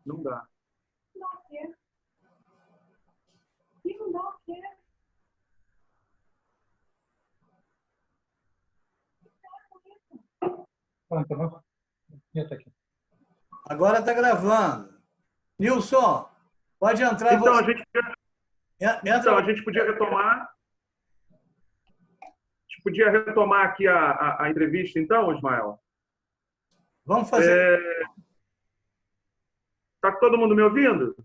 Não dá. Pronto, vamos. Já está aqui. Agora está gravando. Nilson, pode entrar Então, você. a gente podia, Entra. a gente podia retomar. A gente podia retomar aqui a entrevista, então, Ismael? Vamos fazer. Está todo mundo me ouvindo?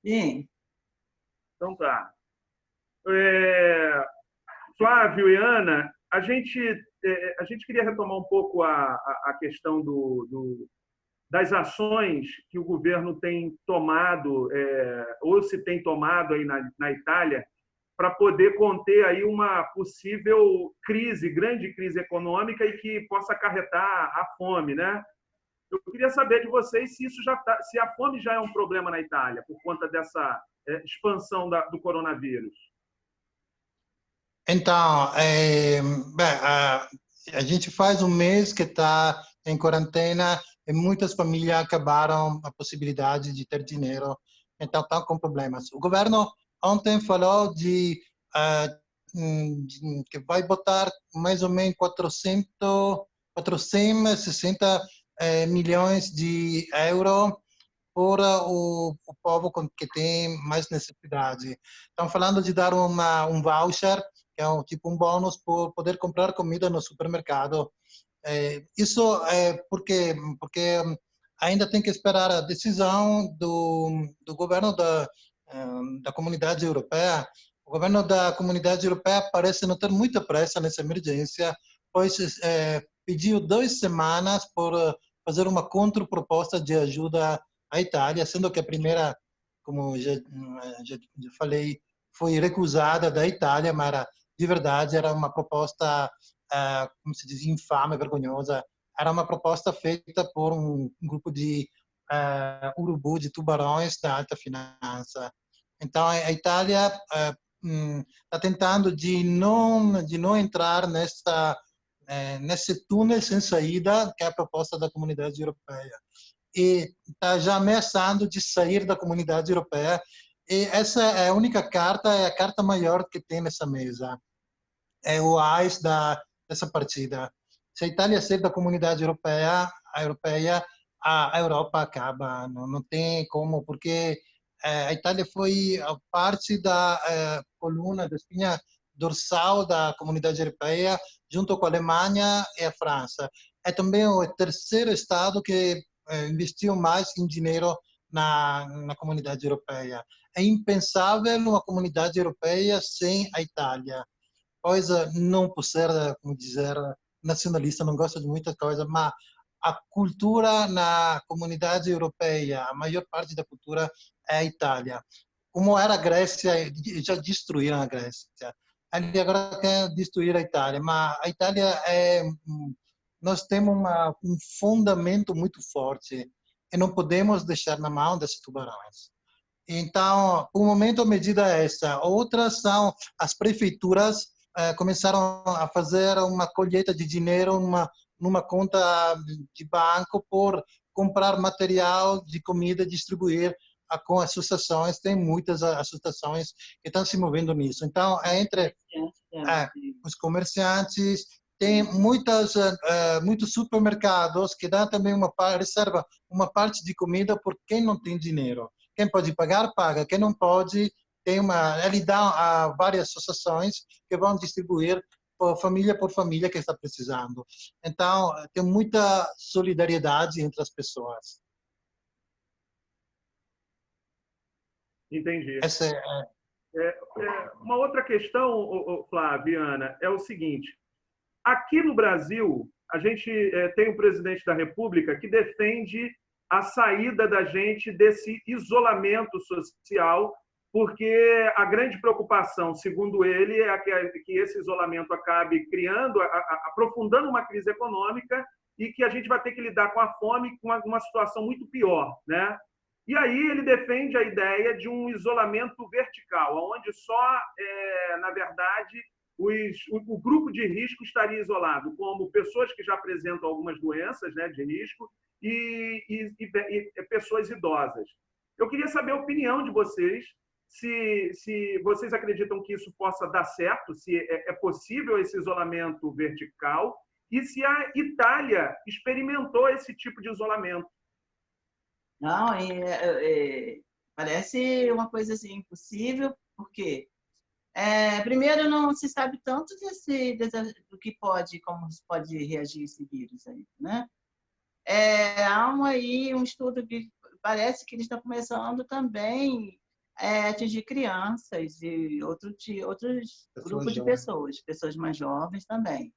Sim. Então tá. Flávio e Ana, a gente queria retomar um pouco a questão das ações que o governo tem tomado, ou se tem tomado aí na Itália, para poder conter aí uma possível crise, grande crise econômica e que possa acarretar a fome, né? Eu queria saber de vocês se isso se a fome já é um problema na Itália por conta dessa expansão do coronavírus. Então, a gente faz um mês que está em quarentena e muitas famílias acabaram a possibilidade de ter dinheiro, então estão com problemas. O governo ontem falou que vai botar mais ou menos 460 milhões de euros para o povo que tem mais necessidade. Estão falando de dar um voucher, que é tipo um bônus por poder comprar comida no supermercado. Isso é porque ainda tem que esperar a decisão do governo da Comunidade Europeia. O governo da Comunidade Europeia parece não ter muita pressa nessa emergência, pois pediu 2 semanas por fazer uma contraproposta de ajuda à Itália, sendo que a primeira, como já falei, foi recusada da Itália, mas de verdade era uma proposta, como se diz, infame, vergonhosa. Era uma proposta feita por um grupo de urubu, de tubarões da alta finança. Então, a Itália está tentando de não entrar nesse túnel sem saída, que é a proposta da Comunidade Europeia. E está já ameaçando de sair da Comunidade Europeia. E essa é a única carta, é a carta maior que tem nessa mesa. É o AIS dessa partida. Se a Itália sair da Comunidade Europeia, a Europa acaba. Não tem como, porque a Itália foi a parte da coluna, da espinha dorsal da Comunidade Europeia, junto com a Alemanha e a França. É também o terceiro estado que investiu mais em dinheiro na Comunidade Europeia. É impensável uma Comunidade Europeia sem a Itália. Coisa não por ser, como dizer, nacionalista, não gosto de muitas coisas, mas a cultura na Comunidade Europeia, a maior parte da cultura é a Itália. Como era a Grécia, já destruíram a Grécia. Ele agora quer destruir a Itália, mas a Itália nós temos um fundamento muito forte e não podemos deixar na mão desses tubarões. Então, por momento, a medida é essa. Outras são as prefeituras começaram a fazer uma colheita de dinheiro numa conta de banco por comprar material de comida e distribuir com associações. Tem muitas associações que estão se movendo nisso. Então, entre os comerciantes, tem muitos supermercados que dão também reserva uma parte de comida por quem não tem dinheiro. Quem pode pagar, paga. Quem não pode, ele dá a várias associações que vão distribuir por família que está precisando. Então, tem muita solidariedade entre as pessoas. Entendi. Essa Uma outra questão, Flávia e Ana, é o seguinte: aqui no Brasil, a gente tem um presidente da República que defende a saída da gente desse isolamento social, porque a grande preocupação, segundo ele, é que esse isolamento acabe aprofundando uma crise econômica e que a gente vai ter que lidar com a fome com uma situação muito pior, né? E aí ele defende a ideia de um isolamento vertical, onde só, na verdade, o grupo de risco estaria isolado, como pessoas que já apresentam algumas doenças, né, de risco e pessoas idosas. Eu queria saber a opinião de vocês, se vocês acreditam que isso possa dar certo, se é possível esse isolamento vertical, e se a Itália experimentou esse tipo de isolamento. Não, parece uma coisa assim, impossível, porque primeiro não se sabe tanto do que pode, como pode reagir esse vírus aí, né? Há um estudo que parece que ele está começando também a atingir crianças e outros grupos de pessoas mais jovens também.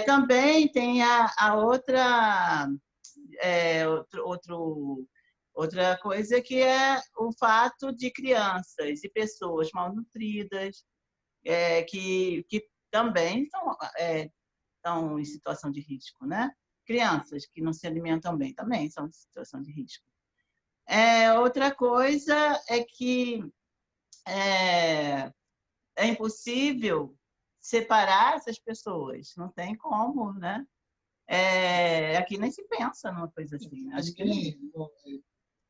Também tem a outra coisa que é o fato de crianças e pessoas malnutridas que também estão em situação de risco, né? Crianças que não se alimentam bem também são em situação de risco. Outra coisa é que é impossível separar essas pessoas, não tem como, né? Aqui nem se pensa numa coisa assim. Né? Acho que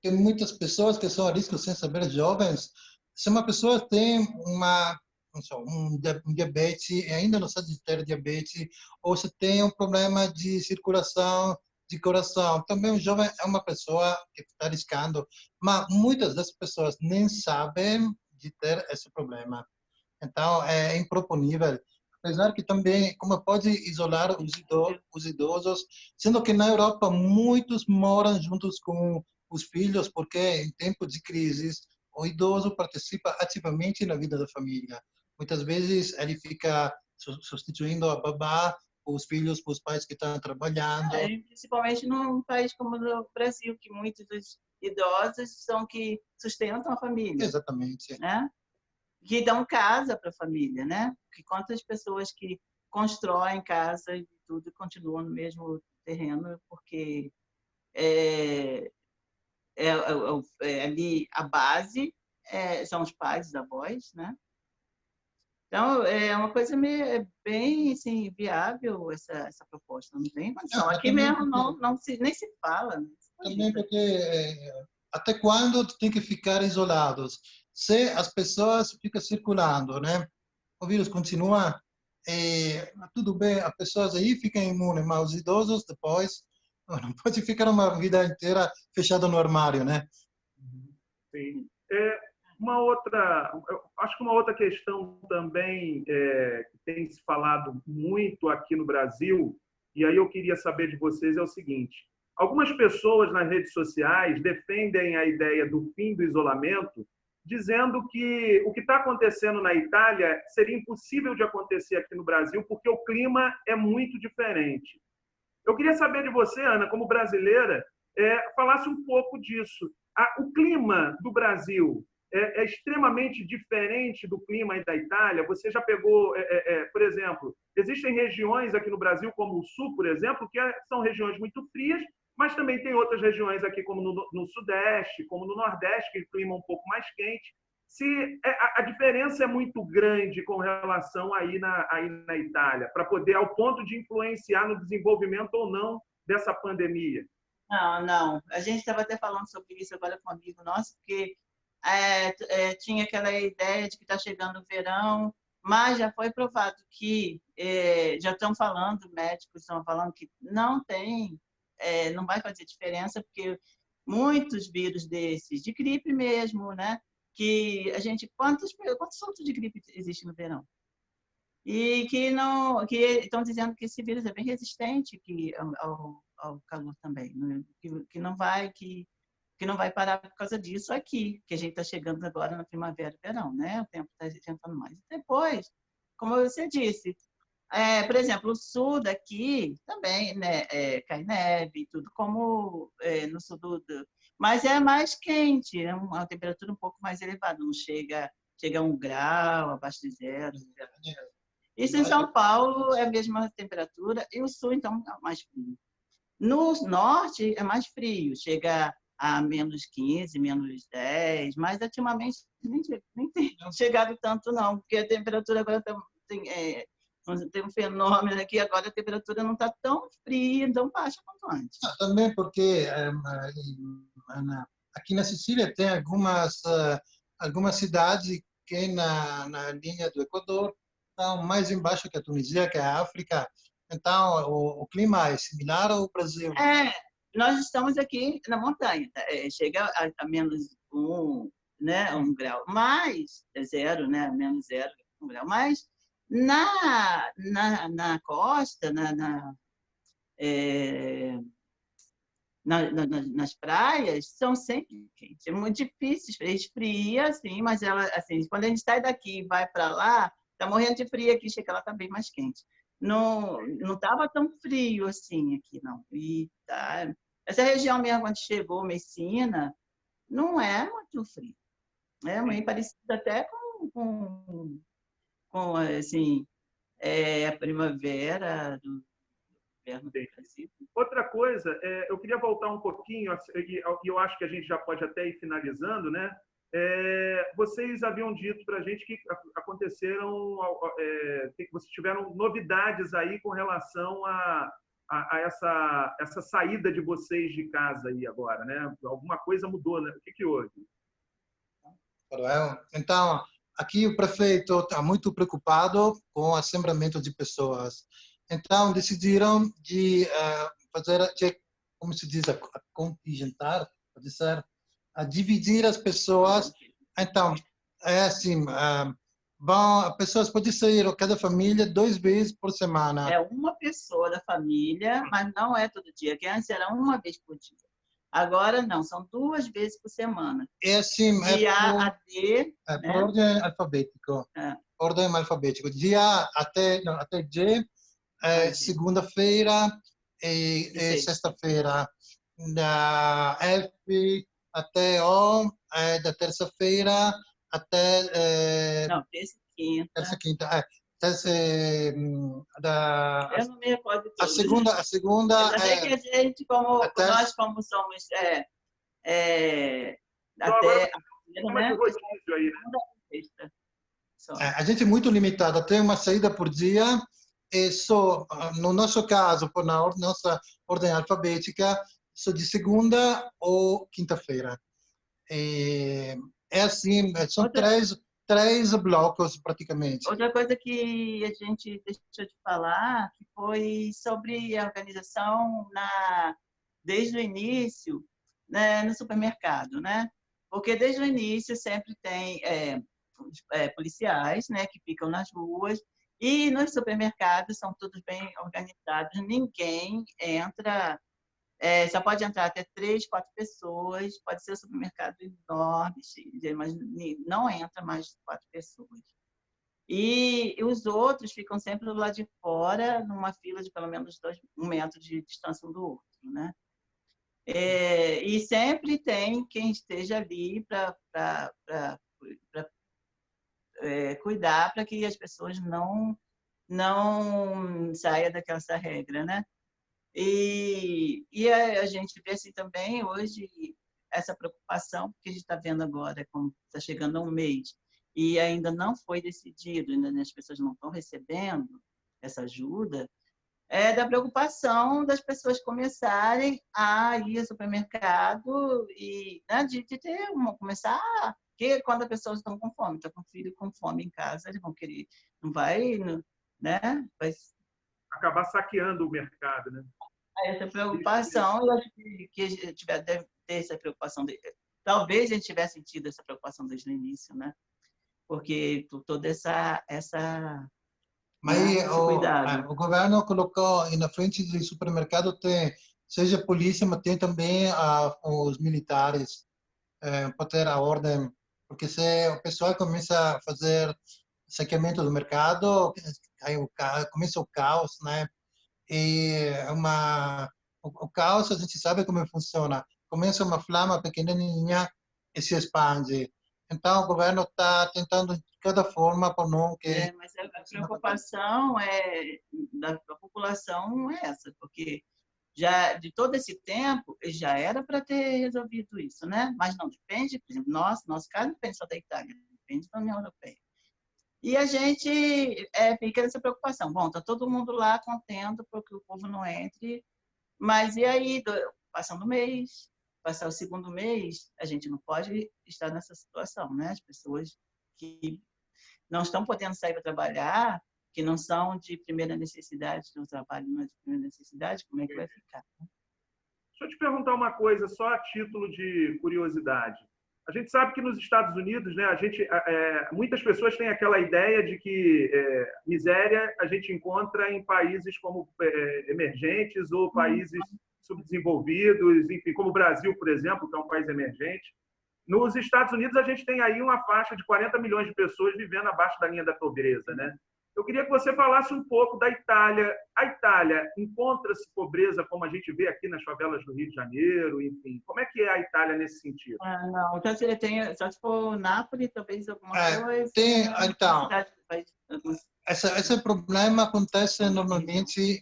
tem muitas pessoas que são a risco sem saber, jovens. Se uma pessoa tem um diabetes e ainda não sabe de ter diabetes, ou se tem um problema de circulação de coração, também um jovem é uma pessoa que está arriscando, mas muitas das pessoas nem sabem de ter esse problema. Então, é improponível. Apesar que também, como pode isolar os idosos, sendo que na Europa muitos moram juntos com os filhos, porque em tempo de crise o idoso participa ativamente na vida da família. Muitas vezes ele fica substituindo a babá, os filhos, os pais que estão trabalhando. Principalmente num país como o Brasil, que muitos dos idosos são que sustentam a família. Exatamente. Né? Que dão casa para a família, né? Que quantas pessoas que constroem casa e tudo continuam no mesmo terreno, porque ali a base são os pais, os avós, né? Então, é uma coisa bem assim, viável essa proposta, não tem condição. Aqui mesmo nem se fala. Né? Também porque até quando tem que ficar isolados? Se as pessoas ficam circulando, né? O vírus continua, tudo bem, as pessoas aí ficam imunes, mas os idosos depois não pode ficar uma vida inteira fechado no armário, né? Sim. Acho que uma outra questão também que tem se falado muito aqui no Brasil, e aí eu queria saber de vocês, é o seguinte: algumas pessoas nas redes sociais defendem a ideia do fim do isolamento, dizendo que o que está acontecendo na Itália seria impossível de acontecer aqui no Brasil, porque o clima é muito diferente. Eu queria saber de você, Ana, como brasileira, falasse um pouco disso. O clima do Brasil é extremamente diferente do clima da Itália. Você já pegou, por exemplo, existem regiões aqui no Brasil, como o Sul, por exemplo, que são regiões muito frias, mas também tem outras regiões aqui, como no Sudeste, como no Nordeste, que o clima é um pouco mais quente. Se a diferença é muito grande com relação aí na Itália, para poder, ao ponto de influenciar no desenvolvimento ou não dessa pandemia. Não. A gente estava até falando sobre isso agora com um amigo nosso, porque tinha aquela ideia de que está chegando o verão, mas já foi provado que, já estão falando, médicos estão falando que não vai fazer diferença, porque muitos vírus desses, de gripe mesmo, né? Que a gente, quantos surtos de gripe existem no verão? E que estão dizendo que esse vírus é bem resistente ao calor também, né? que não vai parar por causa disso aqui, que a gente está chegando agora na primavera e verão, né? O tempo está esquentando mais. Depois, como você disse, por exemplo, o sul daqui também, né, cai neve, tudo como no sul mas é mais quente, é uma temperatura um pouco mais elevada, não chega a 1 grau, abaixo de 0. Isso em São Paulo é a mesma temperatura, e o sul, então, é mais frio. No norte é mais frio, chega a menos 15, menos 10, mas ultimamente nem tem chegado tanto não, porque a temperatura agora está tem um fenômeno aqui agora, a temperatura não está tão fria, tão baixa quanto antes. Também porque aqui na Sicília tem algumas cidades que na linha do Equador estão mais embaixo que a Tunísia, que a África. Então, o clima é similar ao Brasil. Nós estamos aqui na montanha, chega a menos 1, né, 1 grau, mas é 0, né, menos 0, 1 grau, mas na costa, nas praias, são sempre quentes. É muito difícil, esfria, assim, mas ela, assim, quando a gente sai daqui e vai para lá, está morrendo de frio aqui, chega lá, está bem mais quente. Não estava tão frio assim aqui, não. E tá, essa região mesmo, quando chegou Messina, não é muito frio. É meio parecido até com assim, a primavera do inverno do Brasil. Outra coisa, eu queria voltar um pouquinho, e eu acho que a gente já pode até ir finalizando, né? Vocês haviam dito para a gente que aconteceram, que vocês tiveram novidades aí com relação a essa saída de vocês de casa aí agora, né? Alguma coisa mudou, né? O que houve? Então, aqui o prefeito está muito preocupado com o assembramento de pessoas. Então, decidiram de fazer, como se diz, a contingentar, pode ser, a dividir as pessoas. Então, é assim, as pessoas podem sair, cada família, 2 vezes por semana. É uma pessoa da família, mas não é todo dia, que antes era uma vez por dia. Agora não, são 2 vezes por semana. É assim, de A a D. Por ordem alfabética. Ordem alfabética. De A até G, segunda-feira e sexta-feira. Da F até O, da terça-feira até... Não, terça e quinta. Terça e quinta. Eu não me recordo a segunda mas é que a gente, nós como somos até a gente é muito limitado, tem uma saída por dia e só, no nosso caso, na nossa ordem alfabética, só de segunda ou quinta-feira. É assim, são três blocos praticamente. Outra coisa que a gente deixou de falar que foi sobre a organização desde o início, né, no supermercado, né? Porque desde o início sempre tem policiais, né, que ficam nas ruas, e nos supermercados são todos bem organizados, ninguém entra. Só pode entrar até 3, 4 pessoas, pode ser um supermercado enorme, mas não entra mais de 4 pessoas. E os outros ficam sempre do lado de fora, numa fila de pelo menos 1 metro de distância um do outro, né? E sempre tem quem esteja ali para cuidar para que as pessoas não saiam daquela regra, né? E a gente vê assim também hoje essa preocupação, porque a gente está vendo agora como está chegando a 1 mês e ainda não foi decidido, ainda as pessoas não estão recebendo essa ajuda, da preocupação das pessoas começarem a ir ao supermercado e, né, de ter começar, porque quando as pessoas estão com fome, estão com filho com fome em casa, eles vão querer, não vai, né? Vai acabar saqueando o mercado, né? Essa preocupação, eu acho que a gente deve ter essa preocupação. Talvez a gente tivesse tido essa preocupação desde o início, né? Porque toda essa Mas o governo colocou na frente do supermercado, tem, seja polícia, mas tem também os militares para ter a ordem, porque se o pessoal começa a fazer saqueamento do mercado, começa o caos, né? E o caos, a gente sabe como funciona. Começa uma flama pequenininha e se expande. Então, o governo está tentando de cada forma para não que... mas a preocupação da população é essa, porque já de todo esse tempo já era para ter resolvido isso, né? Mas não depende, por exemplo, nosso caso não depende só da Itália, depende da União Europeia. E a gente fica nessa preocupação. Bom, está todo mundo lá contendo para que o povo não entre, mas e aí, passando o mês, passar o segundo mês, a gente não pode estar nessa situação, né? As pessoas que não estão podendo sair para trabalhar, que não são de primeira necessidade, não trabalham não é de primeira necessidade, como é que vai ficar? Deixa eu te perguntar uma coisa, só a título de curiosidade. A gente sabe que nos Estados Unidos, né, muitas pessoas têm aquela ideia de que miséria a gente encontra em países como emergentes ou países subdesenvolvidos, enfim, como o Brasil, por exemplo, que é um país emergente. Nos Estados Unidos, a gente tem aí uma faixa de 40 milhões de pessoas vivendo abaixo da linha da pobreza, né? Eu queria que você falasse um pouco da Itália. A Itália encontra-se pobreza como a gente vê aqui nas favelas do Rio de Janeiro, enfim. Como é que é a Itália nesse sentido? Não, então só se for Nápoles, talvez alguma coisa. Então, esse problema acontece normalmente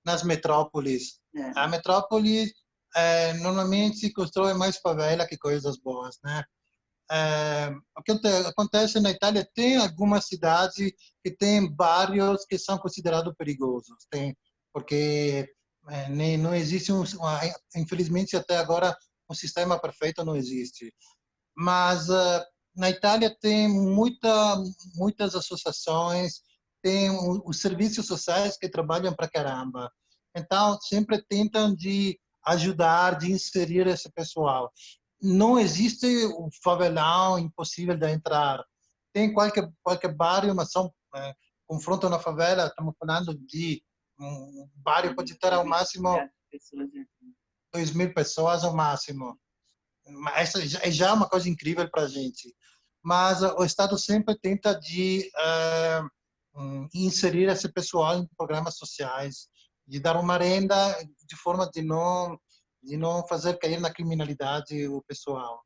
nas metrópoles. A metrópole normalmente constrói mais favela que coisas boas, né? O que acontece na Itália, tem algumas cidades que têm bairros que são considerados perigosos, porque não existe infelizmente até agora um sistema perfeito não existe, mas na Itália tem muitas associações, tem os serviços sociais que trabalham para caramba, então sempre tentam de ajudar, de inserir esse pessoal. Não existe um favelão impossível de entrar. Tem qualquer bairro, mas são confronto na favela, estamos falando de um bairro pode ter ao máximo 2.000 pessoas ao máximo. Essa é já uma coisa incrível para a gente. Mas o Estado sempre tenta de inserir esse pessoal em programas sociais, de dar uma renda de forma de não fazer cair na criminalidade o pessoal.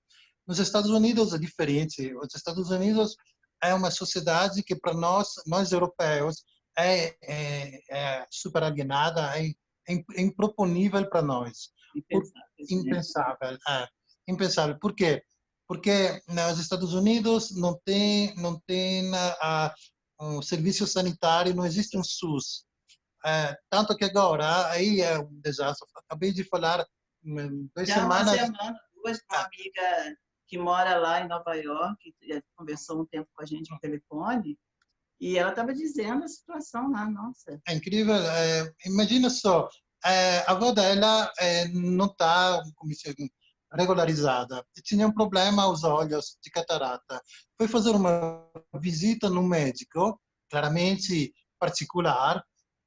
Nos Estados Unidos é diferente. Os Estados Unidos é uma sociedade que para nós europeus é super alienada, é improponível para nós. Impensável. Impensável. Por quê? Porque nos Estados Unidos não tem um serviço sanitário, não existe um SUS. Tanto que agora aí é um desastre. Acabei de falar 2 semanas. Uma amiga que mora lá em Nova York, que conversou um tempo com a gente no telefone, e ela estava dizendo a situação lá, nossa. É incrível. Imagina só, a avó dela não está regularizada. Tinha um problema aos olhos, de catarata. Foi fazer uma visita no médico, claramente particular.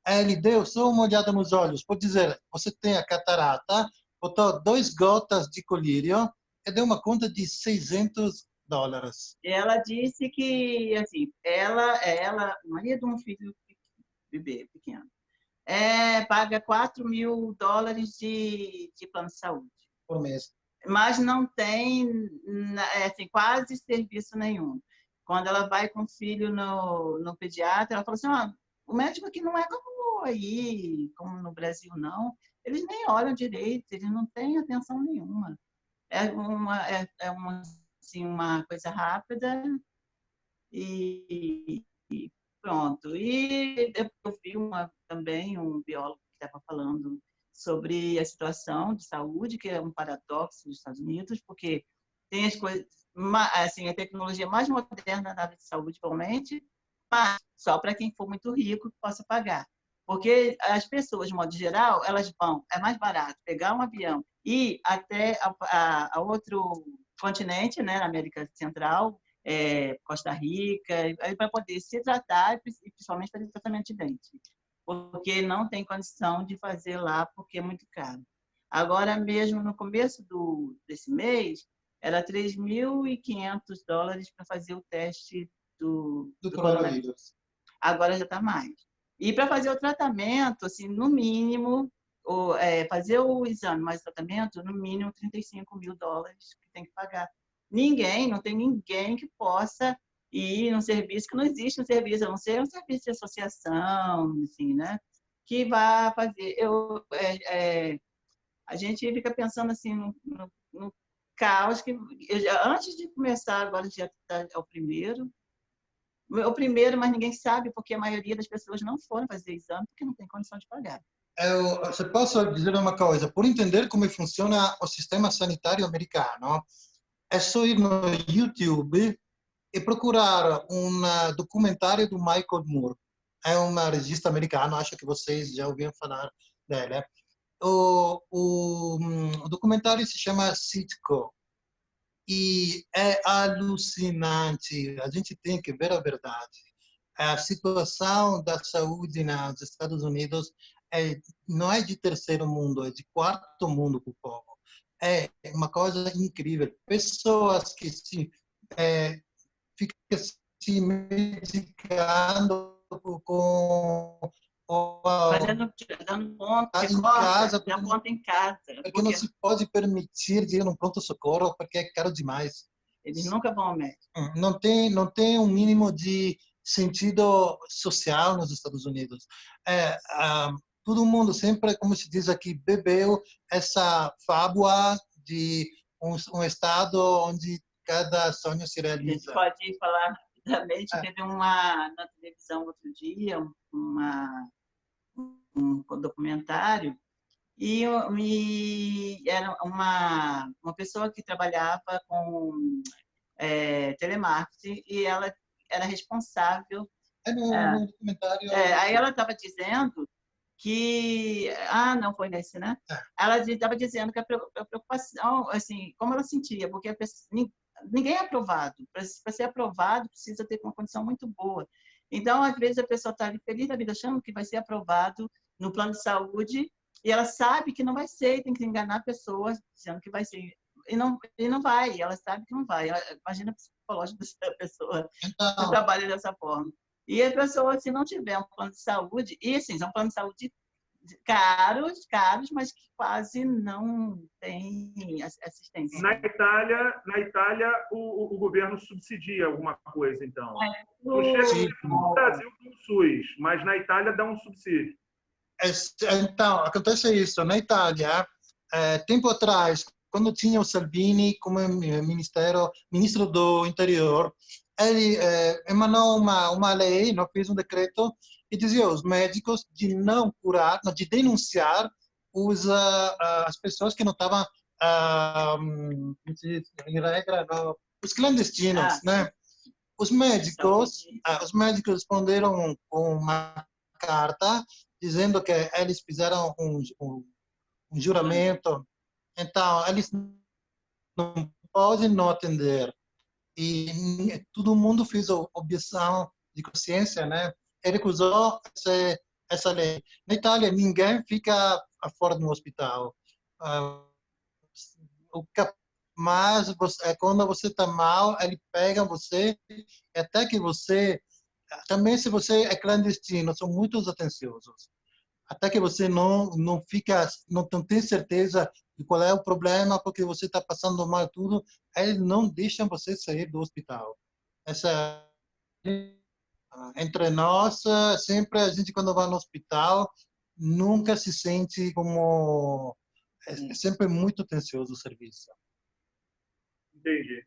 Ele deu só uma olhada nos olhos. Pode dizer, você tem a catarata, botou 2 gotas de colírio e deu uma conta de $600. Ela disse que, assim, o marido de um filho bebê pequeno, paga $4.000 de plano de saúde por mês, mas não tem assim, quase serviço nenhum. Quando ela vai com o filho no pediatra, ela fala assim, o médico aqui não é como aí, como no Brasil, não. Eles nem olham direito, eles não têm atenção nenhuma. Assim, uma coisa rápida e pronto. E eu vi também um biólogo que estava falando sobre a situação de saúde, que é um paradoxo dos Estados Unidos, porque tem as coisas, assim, a tecnologia mais moderna na área de saúde, atualmente, mas só para quem for muito rico que possa pagar. Porque as pessoas, de modo geral, elas vão, é mais barato pegar um avião e ir até a outro continente, né, na América Central, Costa Rica, para poder se tratar e principalmente fazer tratamento de dente, porque não tem condição de fazer lá porque é muito caro. Agora mesmo no começo desse mês era $3.500 para fazer o teste do coronavírus. Agora já está mais. E para fazer o tratamento, assim, no mínimo, fazer o exame mais o tratamento, no mínimo $35.000 que tem que pagar. Não tem ninguém que possa ir num serviço que não existe um serviço, a não ser um serviço de associação, assim, né? Que vá fazer. A gente fica pensando assim no caos que antes de começar agora já está o primeiro, O primeiro, mas ninguém sabe, porque a maioria das pessoas não foram fazer exame porque não tem condição de pagar. Se posso dizer uma coisa, por entender como funciona o sistema sanitário americano, é só ir no YouTube e procurar um documentário do Michael Moore. É um regista americano, acho que vocês já ouviram falar dele. O documentário se chama Sitco e é alucinante. A gente tem que ver a verdade. A situação da saúde nos Estados Unidos não é de terceiro mundo, é de quarto mundo para o povo. É uma coisa incrível. Pessoas que ficam se medicando com Dando ponto, em casa, dando ponto em casa. Porque não se pode permitir de ir num pronto-socorro, porque é caro demais. Eles nunca vão ao médico. Não tem um mínimo de sentido social nos Estados Unidos. Todo mundo sempre, como se diz aqui, bebeu essa fábula de um estado onde cada sonho se realiza. A gente pode falar rapidamente. Teve na televisão outro dia um documentário e era uma pessoa que trabalhava com telemarketing e ela era responsável. No documentário. Aí ela estava dizendo que não foi nesse, né? Ela estava dizendo que a preocupação, assim, como ela sentia, porque ninguém é aprovado. Para ser aprovado precisa ter uma condição muito boa. Então, às vezes a pessoa está ali feliz da vida achando que vai ser aprovado no plano de saúde e ela sabe que não vai ser, e tem que enganar a pessoa dizendo que vai ser. E não vai, ela sabe que não vai. Imagina o psicológico da pessoa que trabalha dessa forma. E a pessoa, se não tiver um plano de saúde, e assim, são planos de saúde caros, mas que quase não tem assistência. Na Itália o governo subsidia alguma coisa, então. Não chega no Brasil com o SUS, mas na Itália dá um subsídio. Então, acontece isso. Na Itália, tempo atrás, quando tinha o Salvini como ministro do Interior, ele emanou uma lei, não fez um decreto, e dizia aos médicos de não curar, de denunciar as pessoas que não estavam em regra, os clandestinos, né? Os médicos responderam com uma carta dizendo que eles fizeram um juramento, então eles não podem não atender. E todo mundo fez a objeção de consciência, né? E recusou essa lei. Na Itália, ninguém fica fora do hospital. Mas quando você está mal, ele pega você, até que você... Também, se você é clandestino, são muito atenciosos. Até que você não tem certeza de qual é o problema, porque você está passando mal tudo, eles não deixam você sair do hospital. Entre nós, sempre a gente quando vai no hospital, nunca se sente como... É sempre muito atencioso o serviço. Entendi.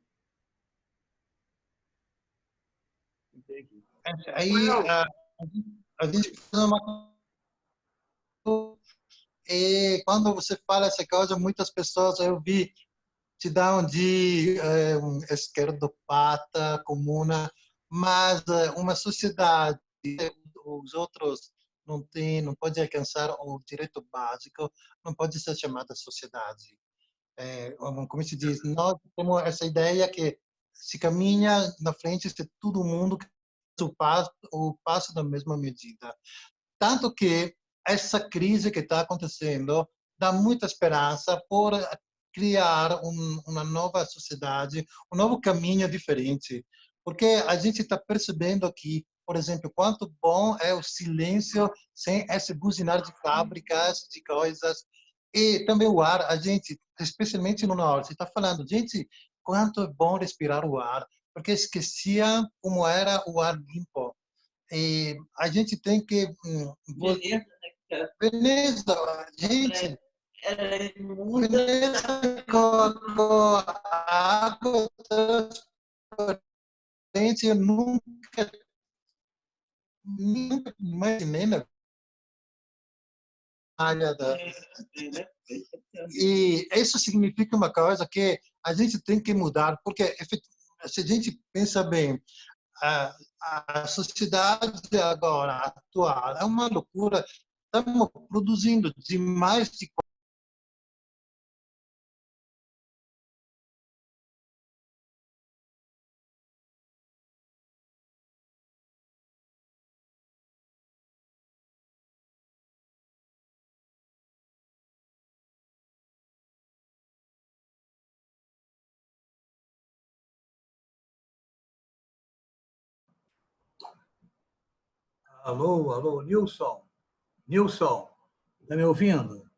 Aí a gente faz uma... E quando você fala essa coisa, muitas pessoas eu vi te dão de esquerdopata, comuna, mas uma sociedade, os outros não pode alcançar o direito básico, não pode ser chamada sociedade. Como se diz, nós temos essa ideia que se caminha na frente de todo mundo o passo da mesma medida. Tanto que essa crise que está acontecendo dá muita esperança por criar uma nova sociedade, um novo caminho diferente. Porque a gente está percebendo aqui, por exemplo, quanto bom é o silêncio sem esse buzinar de fábricas, de coisas. E também o ar, a gente, especialmente no norte, está falando, gente, quanto é bom respirar o ar, porque esquecia como era o ar limpo. E a gente tem que... Veneza, gente... Veneza com a água transparente, eu nunca nunca imaginei na área da... E isso significa uma coisa que a gente tem que mudar, porque se a gente pensa bem, a sociedade agora atual é uma loucura. Estamos produzindo demais de Alô, alô, Nilson. Nilson, está me ouvindo?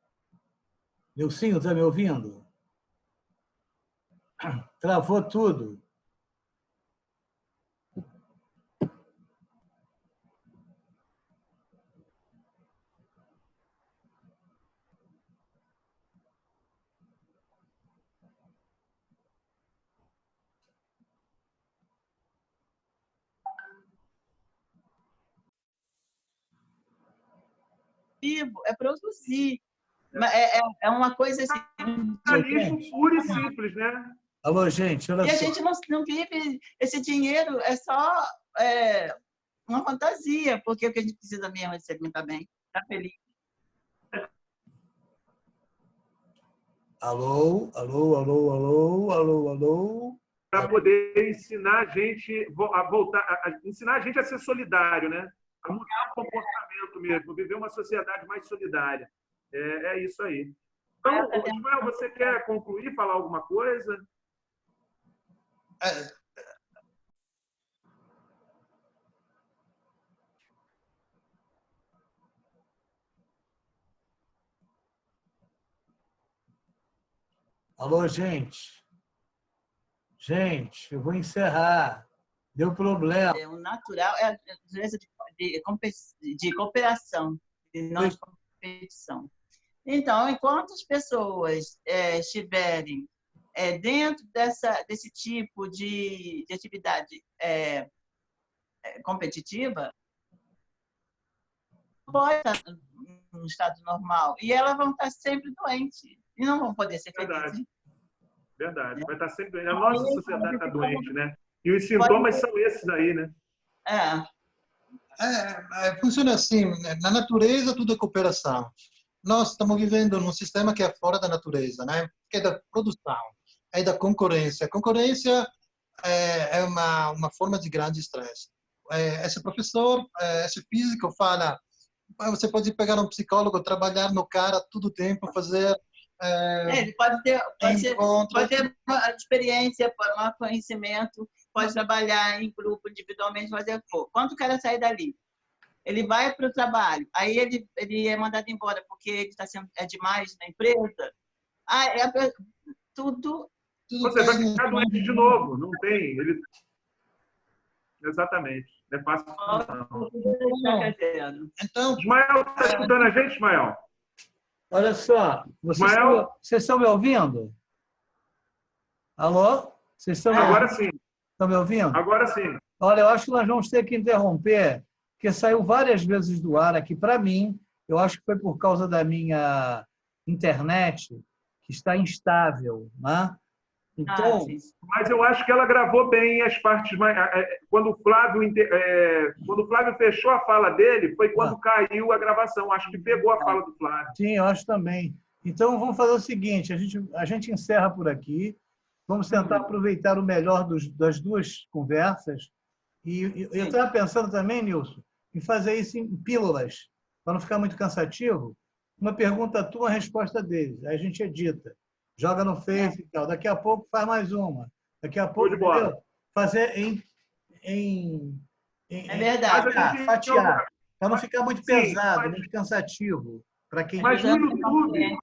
Nilcinho, está me ouvindo? Travou tudo. Vivo, é produzir. É uma coisa assim. Capitalismo puro e simples, né? Alô, gente, olha E a só. gente não vive, esse dinheiro é só uma fantasia, porque o que a gente precisa mesmo é se alimentar bem, estar feliz. Alô, alô, alô, alô, alô, alô. Para poder ensinar a gente a voltar, ensinar a gente a ser solidário, né? A mudar o comportamento mesmo, viver uma sociedade mais solidária. É isso aí. Então, Ismael, você quer concluir, falar alguma coisa? Alô, gente. Gente, eu vou encerrar. Deu problema. O natural é a natureza de cooperação, e não de competição. Então, enquanto as pessoas estiverem dentro desse tipo de atividade competitiva, pode estar no estado normal. E elas vão estar sempre doentes. E não vão poder ser felizes. Verdade. Vai estar sempre doente. A nossa sociedade está doente, né? E os sintomas são esses aí, né? Funciona assim, na natureza tudo é cooperação. Nós estamos vivendo num sistema que é fora da natureza, né? Que é da produção, é da concorrência. A concorrência é uma forma de grande estresse. Esse professor, esse físico fala, você pode pegar um psicólogo, trabalhar no cara todo o tempo, fazer... ele pode ter uma experiência, um conhecimento, pode trabalhar em grupo, individualmente, fazer quanto o cara sair dali? Ele vai para o trabalho, aí ele é mandado embora porque ele está sendo demais na empresa. Tudo. Você vai ficar doente de novo, não tem. Exatamente. Não é fácil. Então, Ismael, está escutando a gente, Ismael? Olha só, vocês estão me ouvindo? Alô? Vocês estão me ouvindo? Agora sim. Estão me ouvindo? Agora sim. Olha, eu acho que nós vamos ter que interromper, porque saiu várias vezes do ar aqui para mim. Eu acho que foi por causa da minha internet, que está instável, né? Então, mas eu acho que ela gravou bem as partes mais. Quando o Flávio fechou a fala dele, foi quando caiu a gravação. Acho que pegou a fala do Flávio. Sim, eu acho também. Então, vamos fazer o seguinte: a gente encerra por aqui. Vamos tentar aproveitar o melhor das duas conversas. E eu estava pensando também, Nilson, em fazer isso em pílulas, para não ficar muito cansativo. Uma pergunta tua, uma resposta deles. Aí a gente edita. Joga no Face e tal. Daqui a pouco faz mais uma. Daqui a pouco, entendeu? Fazer é verdade. Fatiar. Para não ficar muito pesado, muito cansativo. Mas no YouTube,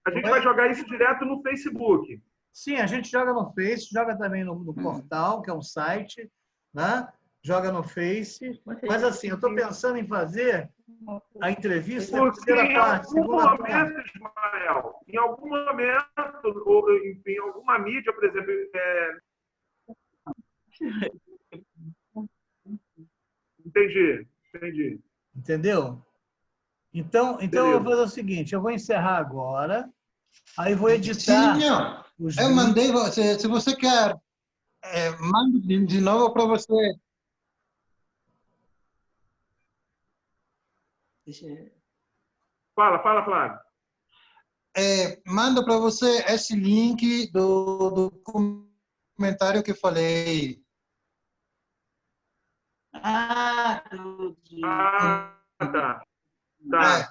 a gente vai jogar isso direto no Facebook. Sim, a gente joga no Face, joga também no portal, que é um site, né? Joga no Face. Mas assim, eu estou pensando em fazer a entrevista na terceira parte, segunda parte. Ismael, em algum momento, ou em alguma mídia, por exemplo, entendi. Entendi. Entendeu? Então eu vou fazer o seguinte, eu vou encerrar agora, aí vou editar Sim, os eu vídeos. mandei você, se você quer, mando de novo para você. Deixa eu... Fala, Flávio. Mando para você esse link do comentário que falei. Ah, Ah, tá. É,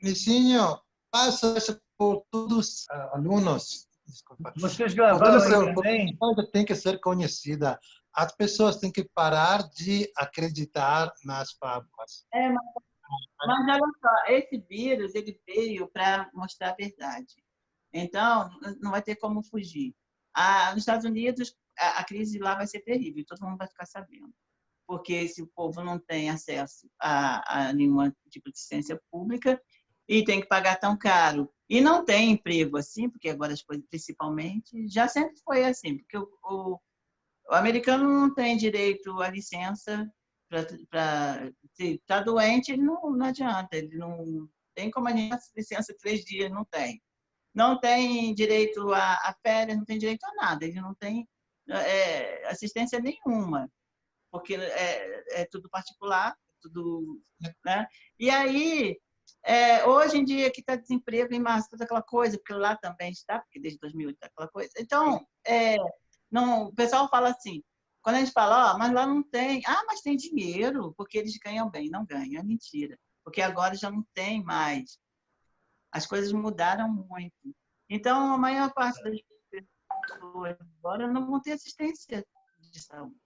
Nicinho, passa isso por todos os alunos. Desculpa. Vocês Por gravaram todos, aí porque também? a coisa tem que ser conhecida. As pessoas têm que parar de acreditar nas fábulas. Mas olha só, esse vírus ele veio para mostrar a verdade. Então, não vai ter como fugir. Nos Estados Unidos, a crise lá vai ser terrível, todo mundo vai ficar sabendo. Porque se o povo não tem acesso a nenhum tipo de assistência pública e tem que pagar tão caro, e não tem emprego assim, porque agora as coisas, principalmente, já sempre foi assim, porque o americano não tem direito à licença para... Se está doente, ele não adianta, ele não tem como a gente licença 3 dias, não tem. Não tem direito a férias, não tem direito a nada, ele não tem assistência nenhuma, porque é tudo particular, tudo, né? E aí, hoje em dia que está desemprego em massa, toda aquela coisa, porque lá também está, porque desde 2008 está aquela coisa. Então, não, o pessoal fala assim, quando a gente fala, mas lá não tem, mas tem dinheiro, porque eles ganham bem, não ganham, é mentira, porque agora já não tem mais, as coisas mudaram muito. Então, a maior parte das pessoas agora não vão ter assistência de saúde.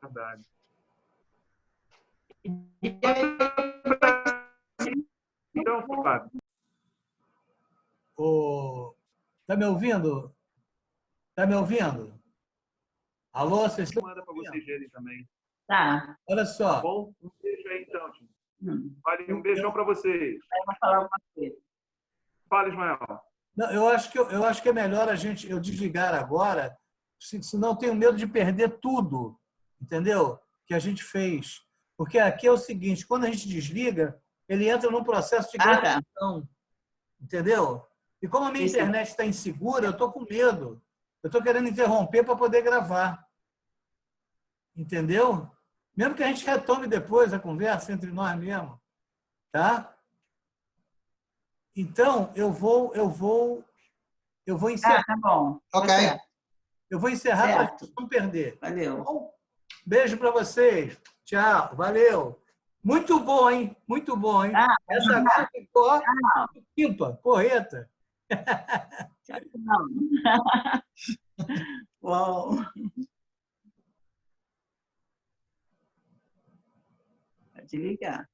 Verdade. Então, Flávio. Tá me ouvindo? Tá me ouvindo? Alô, vocês estão Manda para vocês verem também. Tá. Olha Tá só. bom? Um beijo aí, então, tio. Vale, um beijão para vocês. Eu vou falar uma coisa. Fala, Ismael. Não, eu acho que é melhor eu desligar agora, senão eu tenho medo de perder tudo, entendeu? Que a gente fez. Porque aqui é o seguinte, quando a gente desliga, ele entra num processo de gravação, entendeu? E como a minha internet está insegura, eu estou com medo. Eu estou querendo interromper para poder gravar. Entendeu? Mesmo que a gente retome depois a conversa entre nós mesmos. Tá? Então, eu vou encerrar. Tá bom. Ok. Eu vou encerrar para a gente não perder. Valeu. Bom, beijo para vocês. Tchau. Valeu. Muito bom, hein? Muito bom, hein? Essa agora ficou limpa, porreta. Tchau. Uau. Pode ligar.